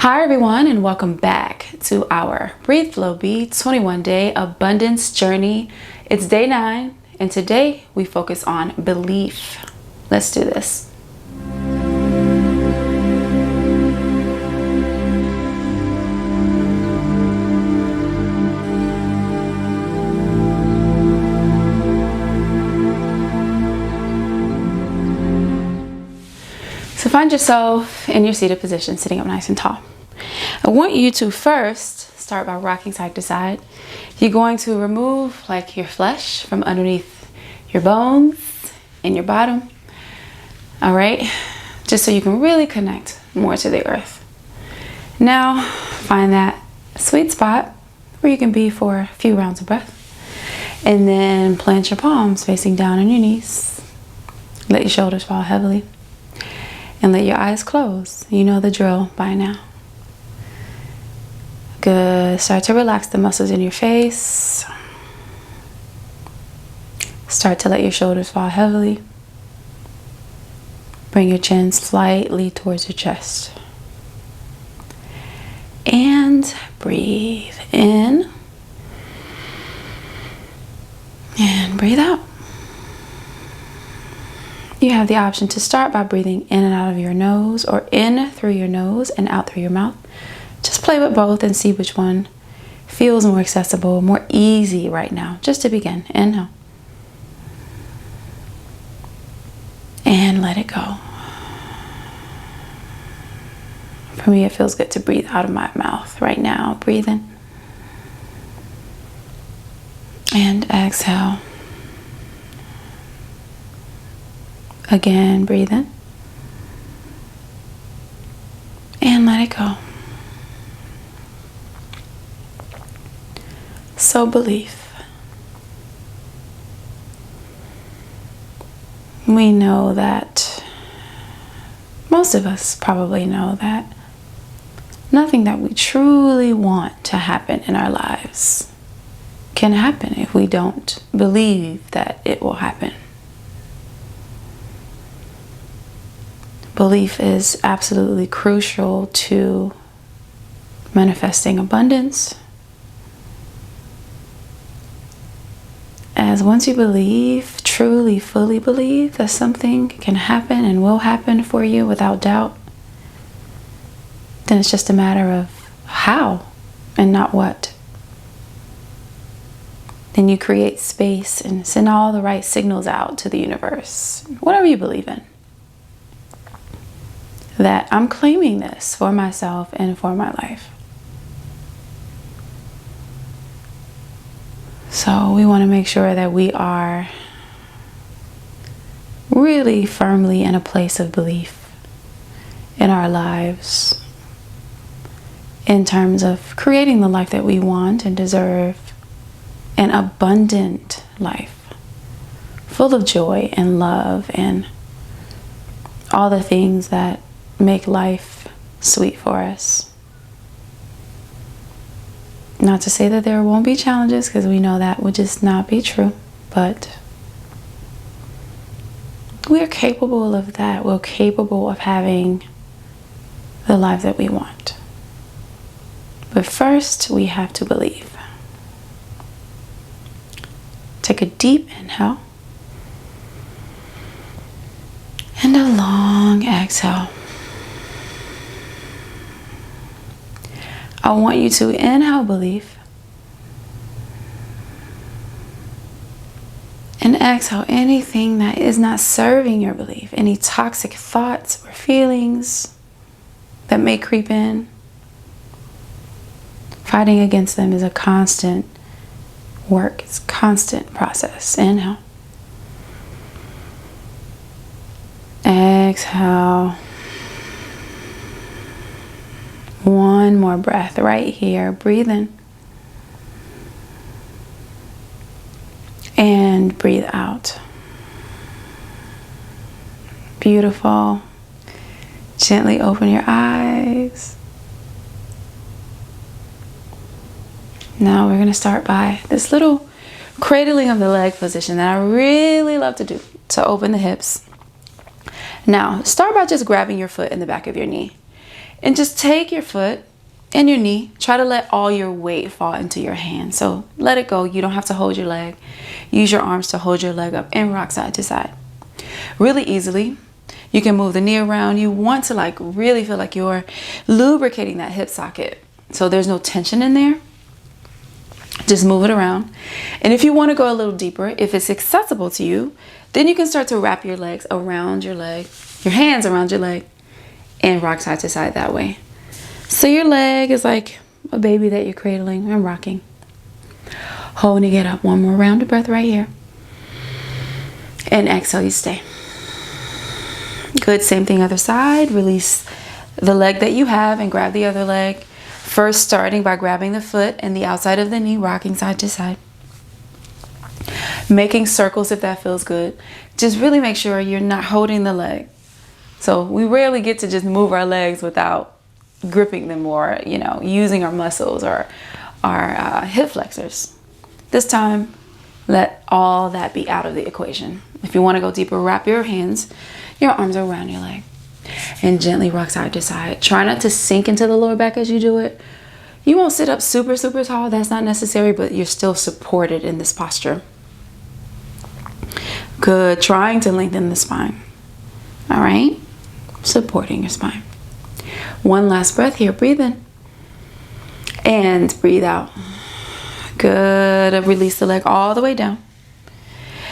Hi everyone, and welcome back to our Breathe Flow Be 21-day abundance journey. It's day 9 and today we focus on belief. Let's do this. So find yourself in your seated position, sitting up nice and tall. I want you to first start by rocking side to side. You're going to remove like your flesh from underneath your bones and your bottom. All right, just so you can really connect more to the earth. Now find that sweet spot where you can be for a few rounds of breath. And then plant your palms facing down on your knees. Let your shoulders fall heavily. And let your eyes close. You know the drill by now. Good. Start to relax the muscles in your face. Start to let your shoulders fall heavily. Bring your chin slightly towards your chest. And breathe in. And breathe out. You have the option to start by breathing in and out of your nose, or in through your nose and out through your mouth. Just play with both and see which one feels more accessible, more easy right now. Just to begin, inhale. And let it go. For me, it feels good to breathe out of my mouth right now. Breathe in. And exhale. Again, breathe in. And let it go. So belief. We know that, most of us probably know that nothing that we truly want to happen in our lives can happen if we don't believe that it will happen. Belief is absolutely crucial to manifesting abundance. As once you believe, truly, fully believe that something can happen and will happen for you without doubt, then it's just a matter of how and not what. Then you create space and send all the right signals out to the universe, whatever you believe in. That I'm claiming this for myself and for my life. So we want to make sure that we are really firmly in a place of belief in our lives in terms of creating the life that we want and deserve, an abundant life full of joy and love and all the things that make life sweet for us. Not to say that there won't be challenges, because we know that would just not be true, but we're capable of that. We're capable of having the life that we want. But first, we have to believe. Take a deep inhale and a long exhale. I want you to inhale belief and exhale anything that is not serving your belief, any toxic thoughts or feelings that may creep in. Fighting against them is a constant work, it's a constant process. Inhale. Exhale. One more breath right here. Breathe in. And breathe out. Beautiful. Gently open your eyes. Now we're going to start by this little cradling of the leg position that I really love to do to open the hips. Now, start by just grabbing your foot in the back of your knee. And just take your foot and your knee. Try to let all your weight fall into your hand. So let it go. You don't have to hold your leg. Use your arms to hold your leg up and rock side to side. Really easily. You can move the knee around. You want to like really feel like you're lubricating that hip socket so there's no tension in there. Just move it around. And if you want to go a little deeper, if it's accessible to you, then you can start to wrap your legs around your leg, your hands around your leg, and rock side to side that way. So your leg is like a baby that you're cradling and rocking. Holding it up. One more round of breath right here. And exhale, you stay. Good. Same thing other side. Release the leg that you have and grab the other leg. First starting by grabbing the foot and the outside of the knee, rocking side to side. Making circles if that feels good. Just really make sure you're not holding the leg. So we rarely get to just move our legs without gripping them or, you know, using our muscles or our hip flexors. This time, let all that be out of the equation. If you want to go deeper, wrap your hands, your arms around your leg, and gently rock side to side. Try not to sink into the lower back as you do it. You won't sit up super, super tall. That's not necessary, but you're still supported in this posture. Good. Trying to lengthen the spine. All right. Supporting your spine. One last breath here. Breathe in. And breathe out. Good. Release the leg all the way down.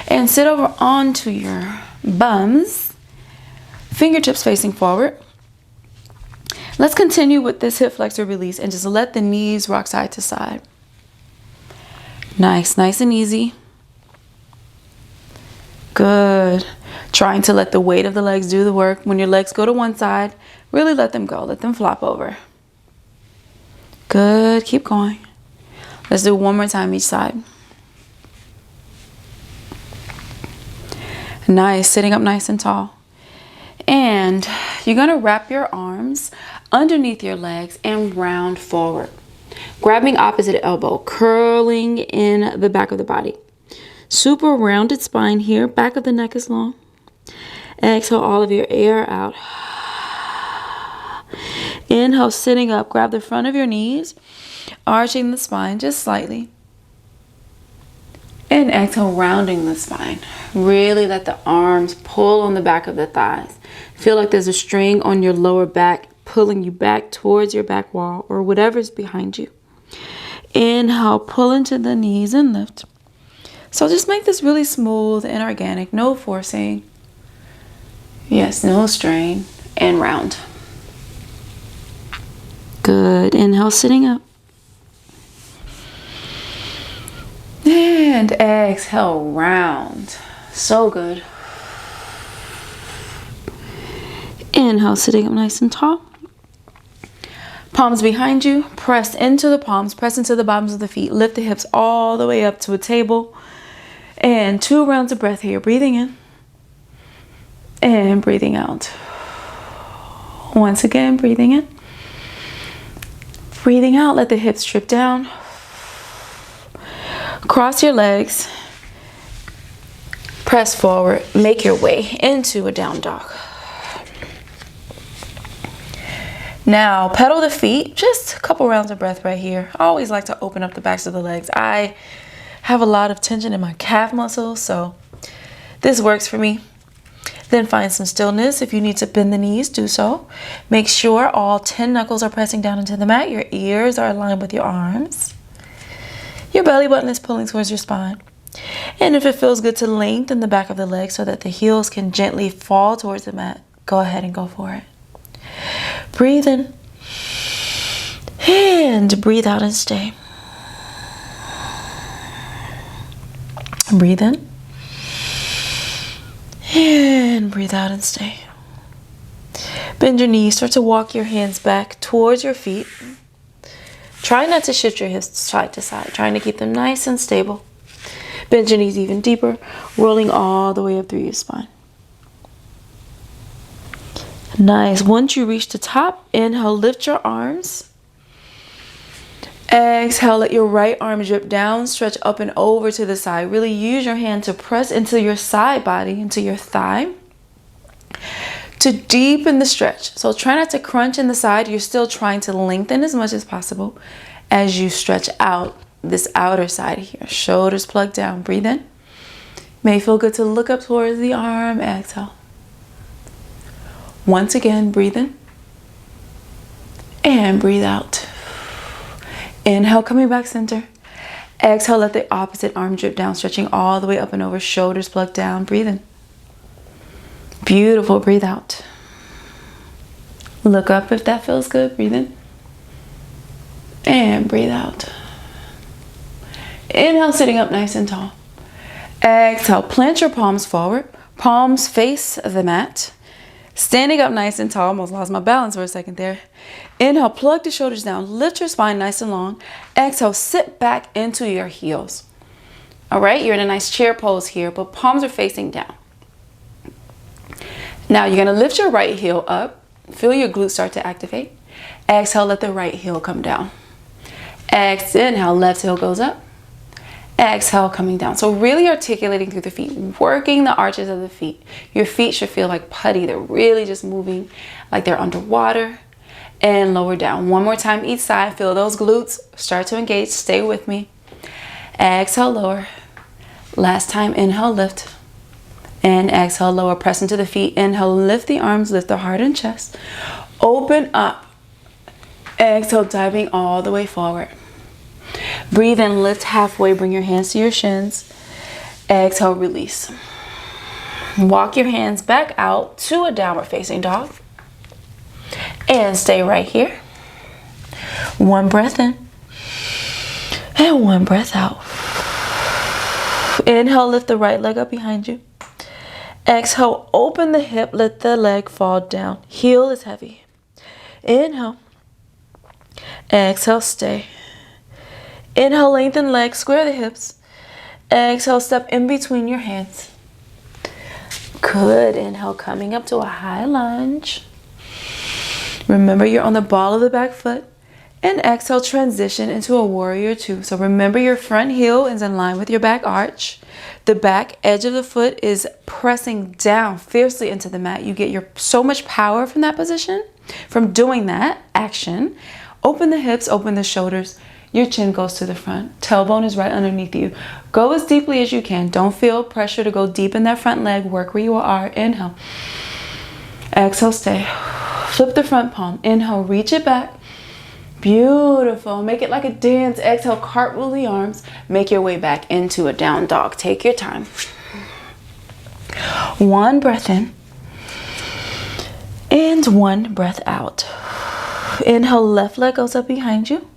And sit over onto your bums. Fingertips facing forward. Let's continue with this hip flexor release and just let the knees rock side to side. Nice and easy. Good. Trying to let the weight of the legs do the work. When your legs go to one side, really let them go. Let them flop over. Good. Keep going. Let's do one more time each side. Nice. Sitting up nice and tall. And you're going to wrap your arms underneath your legs and round forward. Grabbing opposite elbow, curling in the back of the body. Super rounded spine here. Back of the neck is long. Exhale all of your air out. Inhale, sitting up. Grab the front of your knees, arching the spine just slightly. And exhale, rounding the spine. Really let the arms pull on the back of the thighs. Feel like there's a string on your lower back pulling you back towards your back wall or whatever's behind you. Inhale, pull into the knees and lift. So just make this really smooth and organic. No forcing. Yes, no strain. And round. Good. Inhale, sitting up. And exhale, round. So good. Inhale, sitting up nice and tall. Palms behind you. Press into the palms. Press into the bottoms of the feet. Lift the hips all the way up to a table. And 2 rounds of breath here. Breathing in. And breathing out. Once again, breathing in. Breathing out. Let the hips drip down. Cross your legs. Press forward. Make your way into a down dog. Now, pedal the feet. Just a couple rounds of breath right here. I always like to open up the backs of the legs. I have a lot of tension in my calf muscles, so this works for me. Then find some stillness. If you need to bend the knees, do so. Make sure all 10 knuckles are pressing down into the mat. Your ears are aligned with your arms. Your belly button is pulling towards your spine. And if it feels good to lengthen the back of the leg so that the heels can gently fall towards the mat, go ahead and go for it. Breathe in. And breathe out and stay. Breathe in. And breathe out and stay. Bend your knees. Start to walk your hands back towards your feet. Try not to shift your hips side to side. Trying to keep them nice and stable. Bend your knees even deeper. Rolling all the way up through your spine. Nice. Once you reach the top, inhale, lift your arms. Exhale, let your right arm drip down, stretch up and over to the side. Really use your hand to press into your side body, into your thigh. to deepen the stretch. So try not to crunch in the side. You're still trying to lengthen as much as possible as you stretch out this outer side here. Shoulders plugged down. Breathe in. May feel good to look up towards the arm. Exhale. Once again, breathe in. And breathe out. Inhale, coming back center. Exhale, let the opposite arm drip down, stretching all the way up and over. Shoulders plugged down. Breathe in. Beautiful. Breathe out. Look up if that feels good. Breathe in. And breathe out. Inhale, sitting up nice and tall. Exhale, plant your palms forward. Palms face the mat. Standing up nice and tall. Almost lost my balance for a second there. Inhale, plug the shoulders down. Lift your spine nice and long. Exhale, sit back into your heels. All right, you're in a nice chair pose here, but palms are facing down. Now you're going to lift your right heel up. Feel your glutes start to activate. Exhale, let the right heel come down. Inhale, left heel goes up. Exhale, coming down. So really articulating through the feet, working the arches of the feet. Your feet should feel like putty. They're really just moving like they're underwater. And lower down. One more time each side. Feel those glutes start to engage. Stay with me. Exhale, lower. Last time, inhale, lift. And exhale, lower. Press into the feet. Inhale, lift the arms, lift the heart and chest. Open up. Exhale, diving all the way forward. Breathe in, lift halfway, bring your hands to your shins. Exhale, release. Walk your hands back out to a downward facing dog. And stay right here. One breath in. And one breath out. Inhale, lift the right leg up behind you. Exhale, open the hip, let the leg fall down. Heel is heavy. Inhale. Exhale, stay. Inhale, lengthen legs, square the hips. Exhale, step in between your hands. Good. Inhale, coming up to a high lunge. Remember, you're on the ball of the back foot. And exhale, transition into a warrior two. So remember, your front heel is in line with your back arch. The back edge of the foot is pressing down fiercely into the mat. You get so much power from that position, from doing that action. Open the hips, open the shoulders. Your chin goes to the front. Tailbone is right underneath you. Go as deeply as you can. Don't feel pressure to go deep in that front leg. Work where you are. Inhale. Exhale, stay. Flip the front palm. Inhale, reach it back. Beautiful. Make it like a dance. Exhale, cartwheel the arms. Make your way back into a down dog. Take your time. One breath in. And one breath out. Inhale, left leg goes up behind you.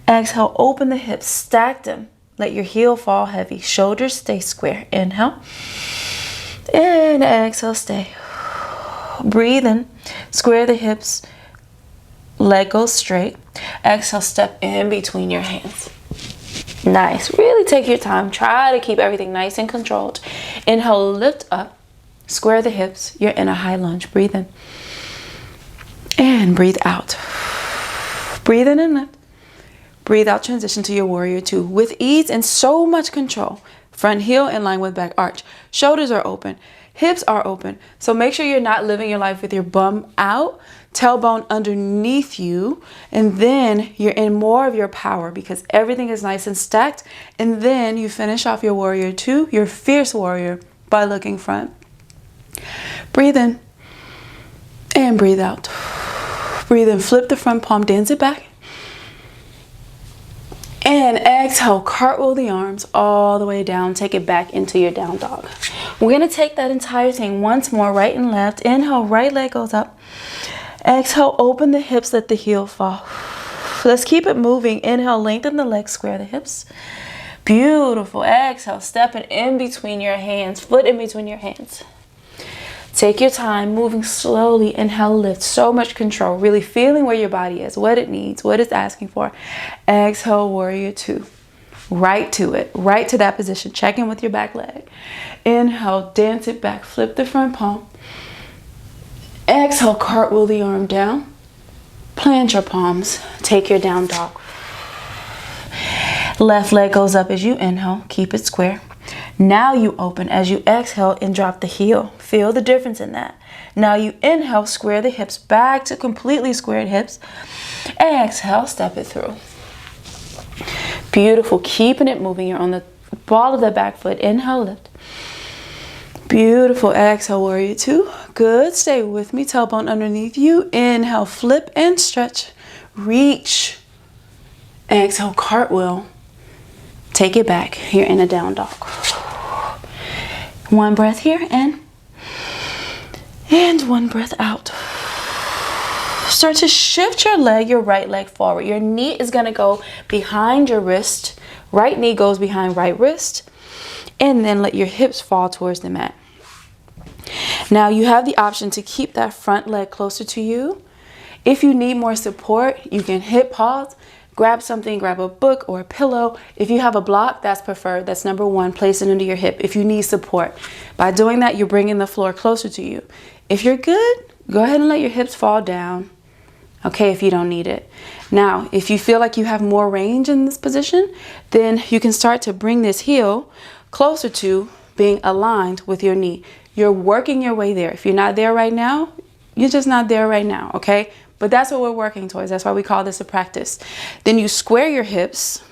Exhale, open the hips, stack them. Let your heel fall heavy. Shoulders stay square. Inhale. And exhale, stay. Breathe in. Square the hips. Leg goes straight. Exhale, step in between your hands. Nice. Really take your time. Try to keep everything nice and controlled. Inhale, lift up. Square the hips. You're in a high lunge. Breathe in. And breathe out. Breathe in and lift. Breathe out, transition to your warrior two with ease and so much control. Front heel in line with back arch. Shoulders are open. Hips are open. So make sure you're not living your life with your bum out, tailbone underneath you, and then you're in more of your power because everything is nice and stacked. And then you finish off your warrior two, your fierce warrior, by looking front. Breathe in and breathe out. Breathe in, flip the front palm, dance it back. And exhale, cartwheel the arms all the way down. Take it back into your down dog. We're going to take that entire thing once more, right and left. Inhale, right leg goes up. Exhale, open the hips, let the heel fall. Let's keep it moving. Inhale, lengthen the legs, square the hips. Beautiful. Exhale, stepping in between your hands, foot in between your hands. Take your time, moving slowly. Inhale, lift. So much control. Really feeling where your body is, what it needs, what it's asking for. Exhale, warrior two. Right to it. Right to that position. Check in with your back leg. Inhale, dance it back. Flip the front palm. Exhale, cartwheel the arm down. Plant your palms. Take your down dog. Left leg goes up as you inhale. Keep it square. Now you open as you exhale and drop the heel. Feel the difference in that. Now you inhale, square the hips back to completely squared hips. Exhale, step it through. Beautiful. Keeping it moving. You're on the ball of the back foot. Inhale, lift. Beautiful. Exhale, warrior two. Good. Stay with me. Tailbone underneath you. Inhale, flip and stretch. Reach. Exhale, cartwheel. Take it back. You're in a down dog. One breath here in. And one breath out. Start to shift your leg, your right leg forward. Your knee is going to go behind your wrist. Right knee goes behind right wrist. And then let your hips fall towards the mat. Now you have the option to keep that front leg closer to you. If you need more support, you can hit pause, grab something, grab a book or a pillow. If you have a block, that's preferred. That's number one, place it under your hip if you need support. By doing that, you're bringing the floor closer to you. If you're good, go ahead and let your hips fall down. Okay, if you don't need it. Now, if you feel like you have more range in this position, then you can start to bring this heel closer to being aligned with your knee. You're working your way there. If you're not there right now, you're just not there right now, okay? But that's what we're working towards. That's why we call this a practice. Then you square your hips.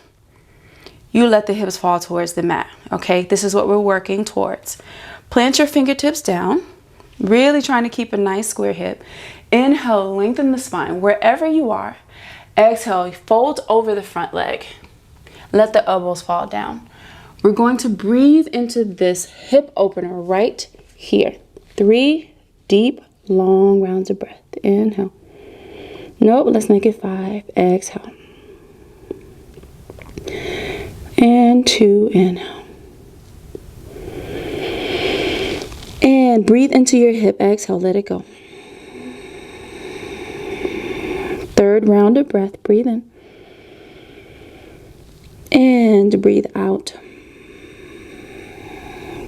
You let the hips fall towards the mat, okay? This is what we're working towards. Plant your fingertips down. Really trying to keep a nice square hip. Inhale, lengthen the spine wherever you are. Exhale, fold over the front leg. Let the elbows fall down. We're going to breathe into this hip opener right here. 3 deep, long rounds of breath. Inhale. Nope, let's make it 5. Exhale. And 2, inhale. And breathe into your hip. Exhale, let it go. 3rd round of breath. Breathe in. And breathe out.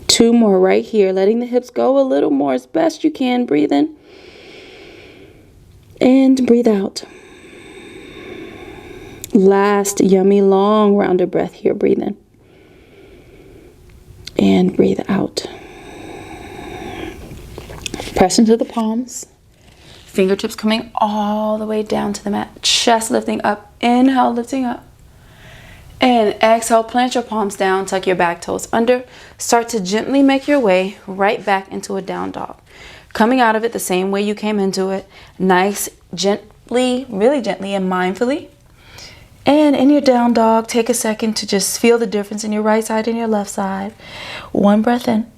2 more right here. Letting the hips go a little more as best you can. Breathe in. And breathe out. Last yummy long round of breath here. Breathe in. And breathe out. Press into the palms. Fingertips coming all the way down to the mat. Chest lifting up. Inhale, lifting up. And exhale, plant your palms down. Tuck your back toes under. Start to gently make your way right back into a down dog. Coming out of it the same way you came into it. Nice, gently, really gently and mindfully. And in your down dog, take a second to just feel the difference in your right side and your left side. 1 breath in.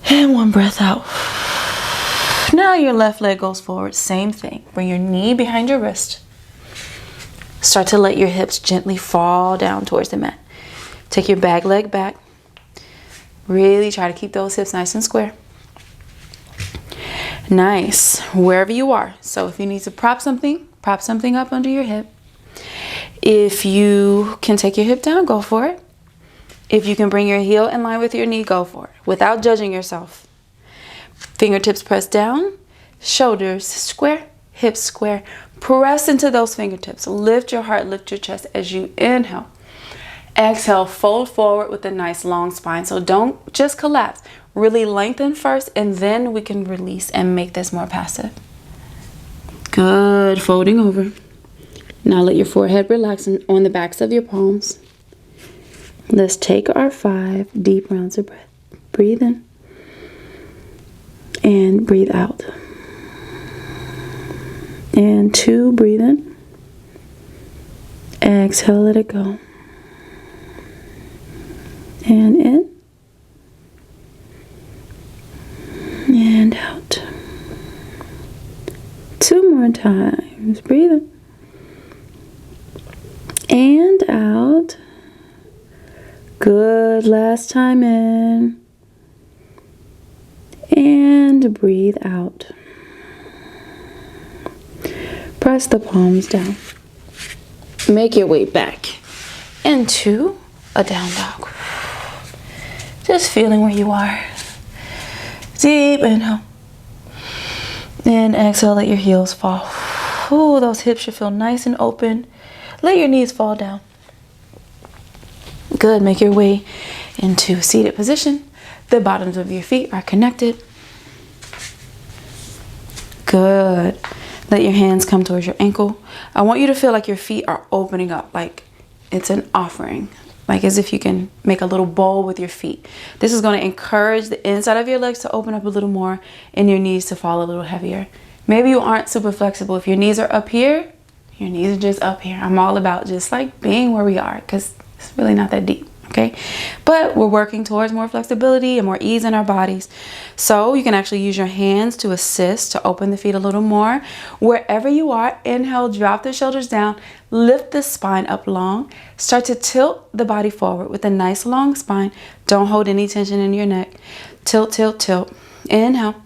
And 1 breath out. Now your left leg goes forward. Same thing. Bring your knee behind your wrist. Start to let your hips gently fall down towards the mat. Take your back leg back. Really try to keep those hips nice and square. Nice. Wherever you are. So if you need to prop something up under your hip. If you can take your hip down, go for it. If you can bring your heel in line with your knee, go for it. Without judging yourself. Fingertips press down. Shoulders square. Hips square. Press into those fingertips. Lift your heart, lift your chest as you inhale. Exhale, fold forward with a nice long spine. So don't just collapse. Really lengthen first, and then we can release and make this more passive. Good. Folding over. Now let your forehead relax on the backs of your palms. Let's take our 5 deep rounds of breath. Breathe in. And breathe out. And 2, breathe in. Exhale, let it go. And in. And out. 2 more times. Breathe in. And out. Good. Last time in. And breathe out. Press the palms down. Make your way back into a down dog. Just feeling where you are. Deep inhale. And exhale, let your heels fall. Ooh, those hips should feel nice and open. Let your knees fall down. Good. Make your way into seated position. The bottoms of your feet are connected. Good. Let your hands come towards your ankle. I want you to feel like your feet are opening up, like it's an offering, like as if you can make a little bowl with your feet. This is going to encourage the inside of your legs to open up a little more and your knees to fall a little heavier. Maybe you aren't super flexible. If your knees are up here, your knees are just up here. I'm all about just like being where we are, because it's really not that deep. Okay, but we're working towards more flexibility and more ease in our bodies. So you can actually use your hands to assist, to open the feet a little more. Wherever you are, inhale, drop the shoulders down, lift the spine up long. Start to tilt the body forward with a nice long spine. Don't hold any tension in your neck. Tilt, tilt, tilt. Inhale.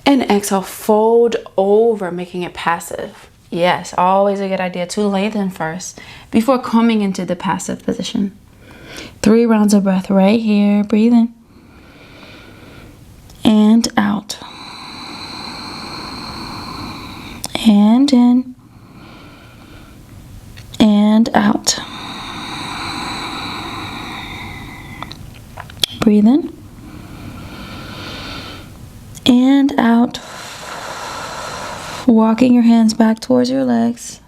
And exhale, fold over, making it passive. Yes, always a good idea to lengthen first before coming into the passive position. 3 rounds of breath right here. Breathe in and out. And in and out. Breathe in and out. Walking your hands back towards your legs.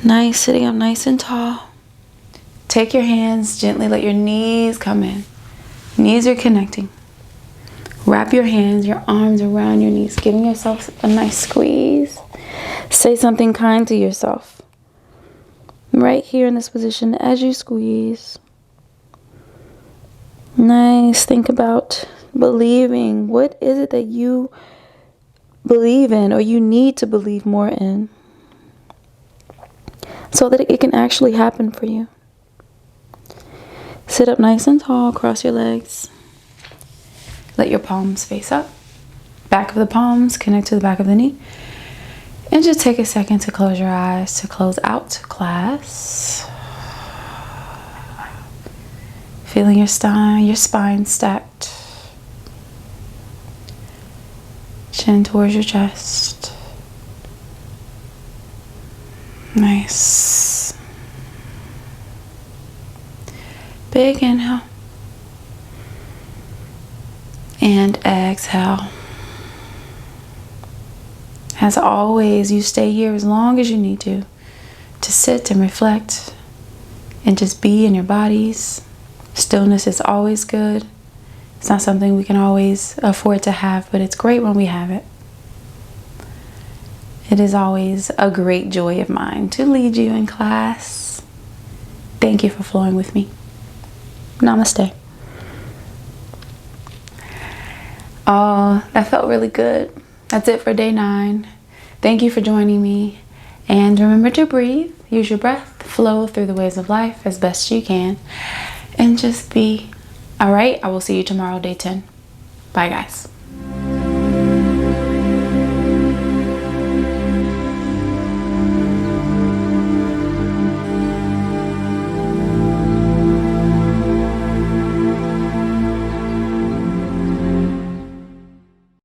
Nice, sitting up nice and tall. Take your hands, gently let your knees come in. Knees are connecting. Wrap your hands, your arms around your knees, giving yourself a nice squeeze. Say something kind to yourself. Right here in this position as you squeeze. Nice. Think about believing. What is it that you believe in or you need to believe more in so that it can actually happen for you? Sit up nice and tall, cross your legs. Let your palms face up. Back of the palms connect to the back of the knee. And just take a second to close your eyes to close out class. Feeling your spine stacked. Chin towards your chest. Nice. Big inhale. And exhale. As always, you stay here as long as you need to sit and reflect and just be in your bodies. Stillness is always good. It's not something we can always afford to have, but it's great when we have it. It is always a great joy of mine to lead you in class. Thank you for flowing with me. Namaste. Oh, that felt really good. That's it for day 9. Thank you for joining me. And remember to breathe. Use your breath. Flow through the waves of life as best you can. And just be. All right. I will see you tomorrow, day 10. Bye, guys.